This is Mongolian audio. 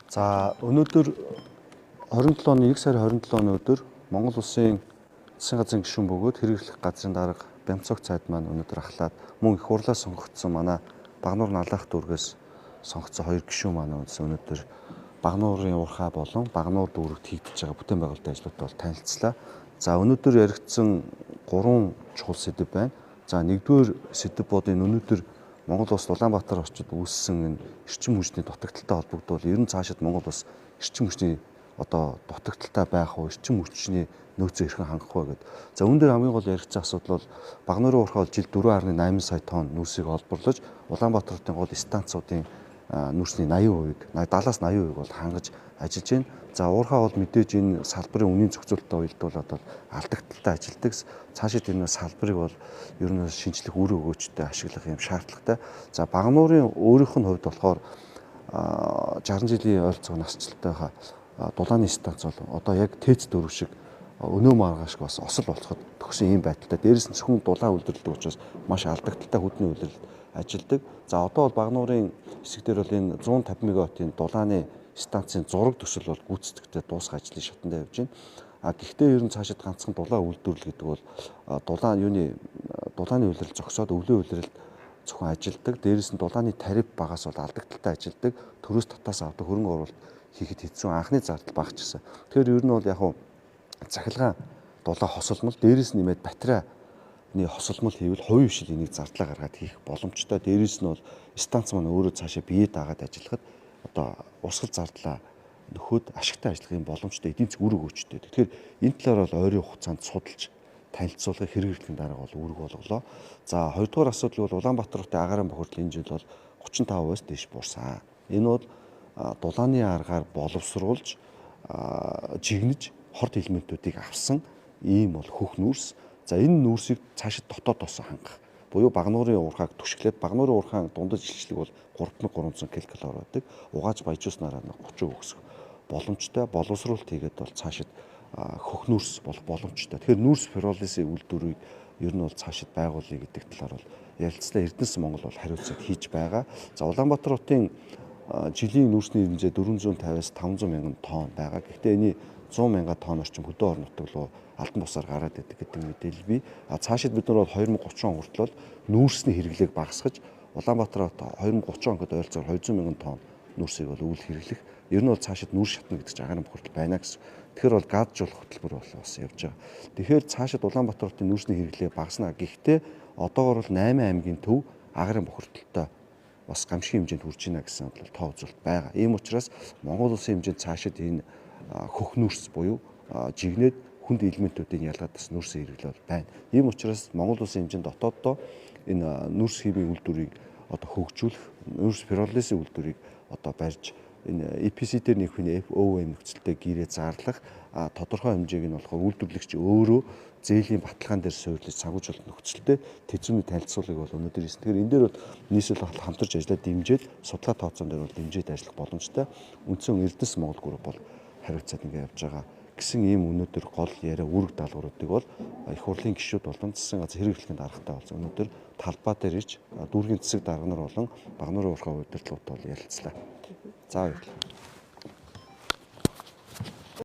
За өнөөдөр 27 оны 1 сарын 27-ны өдөр Монгол Улсын засгийн газрын гишүүн бөгөөд хэрэглэх газрын дарга Бямцог цайд маань өнөөдөр ахлаад мөн их хурлаас сонгогдсон манай Багнуур Налах дүүргээс сонгогдсон хоёр гишүүн маань өнөөдөр Багнуурын уурхай болон Багнуур дүүрэгт хийгдэж байгаа бүтээн байгуулалтын ажлуудад бол танилцлаа. За өнөөдөр яригдсан 3 чухал сэдэв байна. За нэгдүгээр сэдэв бод энэ өнөөдөр Монгол улс Улаанбаатар орчид үүссэн энэ эрчим хүчний дутагдaltaй холбогдвол ер нь цаашид Монгол улс эрчим хүчний дутагдaltaй байх уу, эрчим хүчний нөөцөө хэрхэн хангах вэ гэдэг. За үүн дээр хамгийн гол яригдсан асуудал бол Багнуурын уурхай бол жил 4.8 сая тонн нүрсийг олборлож Улаанбаатарын гол станцуудын нүрсний 80%-ийг 70-80% бол хангаж ажиллаж байна. За уурхай бол мэдээж энэ салбарын үнийн зохицуулалттай уялдуулаад бол алдагдaltaй ажилладаг. Цаашид энэ салбарыг бол ер нь шинжлэх үр өгөөчтэй ашиглах юм шаардлагатай. За Багнуурын өөрийнх нь хувьд болохоор 60 жилийн ойролцоог насжилтайгаа дулааны станц бол одоо яг ТЭЦ 4 шиг өнөө маргааш бас осол болцоход төгсөн ийм байдалтай. Дээрээс нь зөвхөн дулаан үйлдвэрлэдэг учраас маш алдагдaltaй хүдний үйлдвэрлэлд ажилладаг. За одоо бол Багнуурын хэсэг дээр бол энэ 150 мегаваттын дулааны станцын зураг төсөл бол гүйцэтгэхдээ дуусах ажлын шатанд явж байна. Гэхдээ ер нь цаашид ганцхан дулаан үйлдвэрлэл гэдэг бол дулааны үйлдвэрлэл зогсоод өвлийн үйлдвэрлэлд зөвхөн ажилладаг. Дээрээс нь дулааны тариф багаас бол алдагдaltaй ажилладаг. Төрөөс татаас авдаг хөрөнгө оруулалт хийхэд хэцүү, анхны зардал багчсан. Тэгэхээр ер нь бол яг цахилгаан дулаан хосолмол дээрээс нь нэмээд батарейны хосолмол хийвэл хувийн хвшил энийг зардлаа гаргаад хийх боломжтой. Дээрээс нь бол станц маань өөрөө цаашаа бие даагаад ажиллахад одоо урсгал зардлаа нөхөд ашигтай ажиллах юм боломжтой эдийн засаг үр өгөөчтэй. Тэгэхээр энэ талаар бол ойрын хугацаанд судалж танилцуулгыг хэрэгжүүлэхийн дараагаар бол үүрэг болголоо. За хоёрдугаар асуудал бол Улаанбаатар хотын агаарын бохирдол энэ жил бол 35%-аас дээш буурсан. Энэ бол дулааны аргаар боловсруулж жигнэж хорт элементүүдийг авсан ийм бол хөх нүүрс. За энэ нүүрсийг цаашид дотоодоос хангах буюу Багнуурын уурхайг түшиглээд Багнуурын уурхайн дундаж илчлэг бол 3300 ккал байдаг. Угааж баяжуулснараа 30% өсөх боломжтой. Боловсруулалт хийгээд бол цаашид хөх нүүрс болох боломжтой. Тэгэхээр нүүрс пиролизын үйлдвэрийг ер нь бол цаашид байгуулъя гэдэг талаар бол ярилцлаа. Эрдэнэс Монгол бол хариуцлага хийж байгаа. За Улаанбаатар хотын жилийн нүүрсний хэмжээ 450-аас 500 мянган тонн байгаа. Гэхдээ энэ 100 мянган тонн орчим хөдөө орон нутаг руу албан бусаар гараад идэг гэдэг мэдээлэл бий. Цаашид бид нар бол 2030 он хүртэл нүүрсний хэрэглээг багасгаж Улаанбаатар хот 2030 онд ойролцоогоор 200 мянган тонн нүүрсийг бол үйл хэрэглэх. Ер нь бол цаашид нүүрс шатна гэдэг чинь агаарын бохирдол байна гэсэн. Тэгэхээр бол газжуулах хөтөлбөр бас явж байгаа. Тэгэхээр цаашид Улаанбаатар хотын нүүрсний хэрэглээг багаснаа. Гэхдээ одоогоор бол 8 аймгийн төв агаарын бохирдолтой бас гамшигын хэмжээнд хүрч байна гэсэн тоо үзүүлэлт байгаа. Ийм учраас Монгол улсын хэмжээнд цаашид энэ хөх нүүрс буюу жигнээд хүнд элементүүдийн ялгадас нүүрсийн хэрэглэл байна. Ийм учраас Монгол улсын хэмжээнд дотооддоо энэ нүүрс хиймийн үйлдвэрийг одоо хөгжүүлэх, нүүрс пиролизын үйлдвэрийг одоо барьж энэ EPC дээр нөхөний FOM нөхцөлтэй гэрээ зарлах тодорхой хэмжээг нь болохоор үйлдвэрлэгч өөрөө зээлийн баталгаан дээр суурилж санхүүжүүлэлт нөхцөлтэй тэцүүний танилцуулгыг бол өнөөдөр хийсэн. Тэгэхээр энэ дээр бол нийслэл хамтарч ажиллаад дэмжиж судлаа тооцоон дээр бол дэмжиж ажиллах боломжтой. Үндсэн Эрдэнэс Монгол групп бол хариуцаад ингэ явж байгаа гэсэн ийм өнөөдөр гол яриа үүрэг даалгавруудыг бол их хурлын гишүүд болон засгийн газар хэрэгжүүлэхийн даргатай болсон. Өнөөдөр талбай дээр ирж дүүргийн засаг дарга нар болон Багнуурын уурхай удирдлагууд бол ярилцлаа. За баярлалаа.